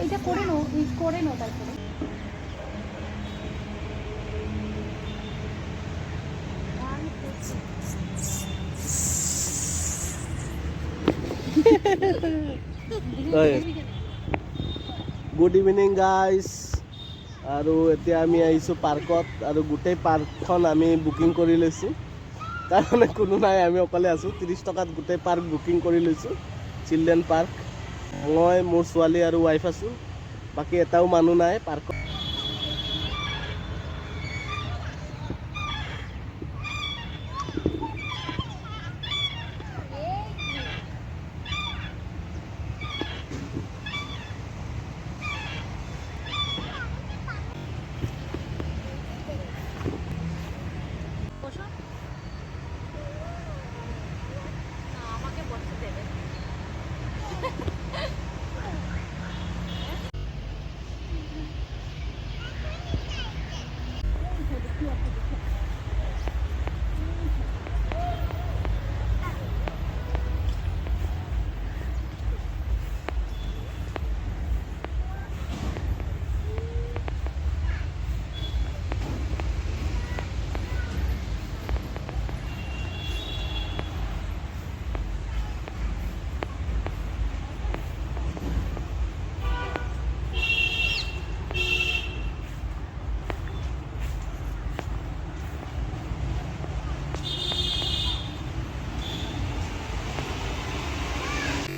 এটা করে নাও তারপরে। Good evening guys. আৰু এতিয়া আমি আহিছোঁ পাৰ্কত, আৰু গোটেই পাৰ্কখন আমি বুকিং কৰি লৈছোঁ, তাৰমানে কোনো নাই, আমি অকলে আছোঁ। 30 টকাত গোটেই পাৰ্ক বুকিং কৰি লৈছোঁ। চিলড্ৰেন পাৰ্ক, মই, মোৰ ছোৱালী আৰু ৱাইফ আছোঁ, বাকী এটাও মানুহ নাই পাৰ্কত।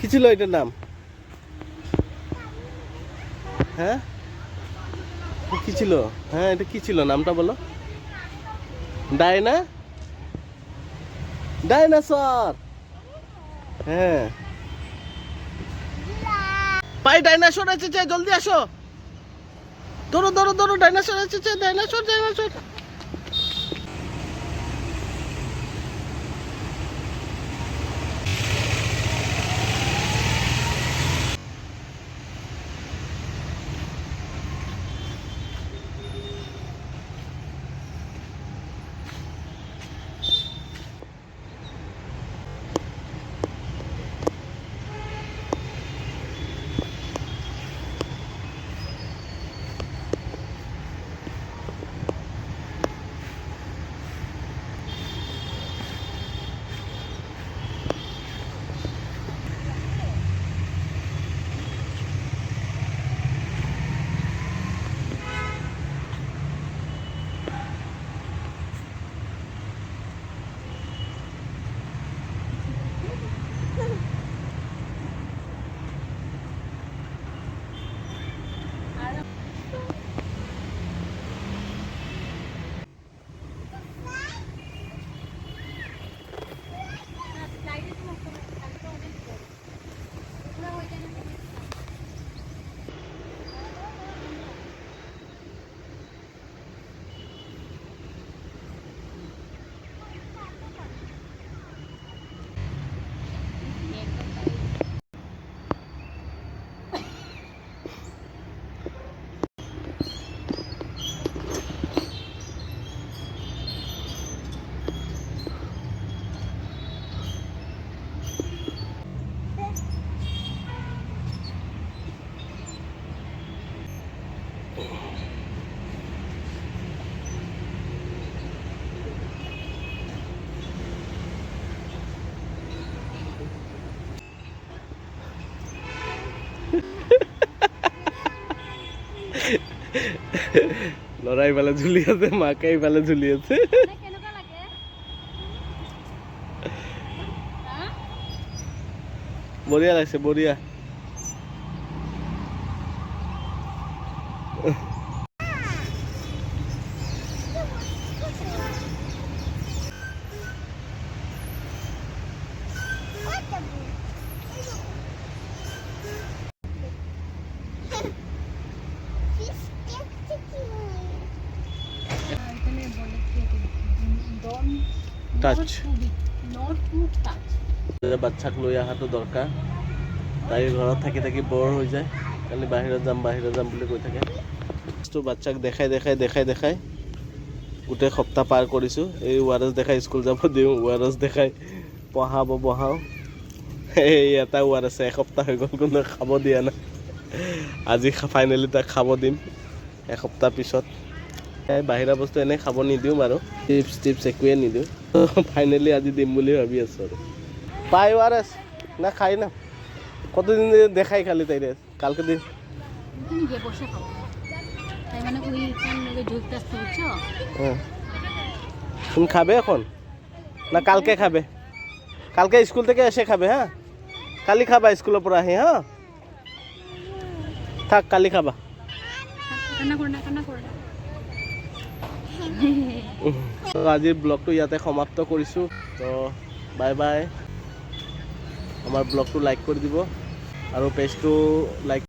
কি ছিল এটার নাম? হ্যাঁ, কি ছিল? হ্যাঁ, এটা কি ছিল, নামটা বলো। ডাইনোসর। হ্যাঁ, পাই ডাইনোসর আছে, জলদি আসো, ধরো ধরো ধরো, ডাইনোসর আছে, ডাইনোসর। লড়াই বেলা ঝুলি আছে, মাকাই বেলা ঝুলি আছে। বঢ়িয়া লাগছে, বঢ়িয়া। টাচ, বাচ্চাক লৈ অহাটো দৰকাৰ। তাই ঘৰত থাকি থাকি বৰ হৈ যায়, কালি বাহিৰত যাম বুলি কৈ থাকে। বাচ্চাক দেখাই গোটেই সপ্তাহ পাৰ কৰিছোঁ। এই ৱাৰেছ দেখাই স্কুল যাব দিওঁ, ৱাৰেছ দেখাই বহাও এই এটা ৱাৰ আছে এসপ্তাহ হৈ গ'ল কোনো খাব দিয়া নাই আজি ফাইনেলি তাক খাব দিম এসপ্তাহ পিছত বাহিৰা বস্তু এনেই খাব নিদিওঁ বাৰু চিপছ একোৱে নিদিওঁ ফাইনেলি আজি দিম বুলি ভাবি আছোঁ আৰু পাই ৱাৰ আছে না খাই না কতদিন দেখাই খালি তাই রে কালকে দিন তুমি গিয়ে বসে খাবো তাই মানে ওইখান লোকে ঝুঁকতে আসতে বুঝছো তুমি খাবে এখন না কালকে খাবে কালকে স্কুল থেকে এসে খাবে হ্যাঁ কালি খাবা স্কুলের পর আহি হ্যাঁ থাক কালি খাবা কান্না করে না তো আজিৰ ব্লগটো ইয়াতে সমাপ্ত কৰিছোঁ তো বাই বাই আমাৰ ব্লগটো লাইক কৰি দিব আৰু পেজটো লাইক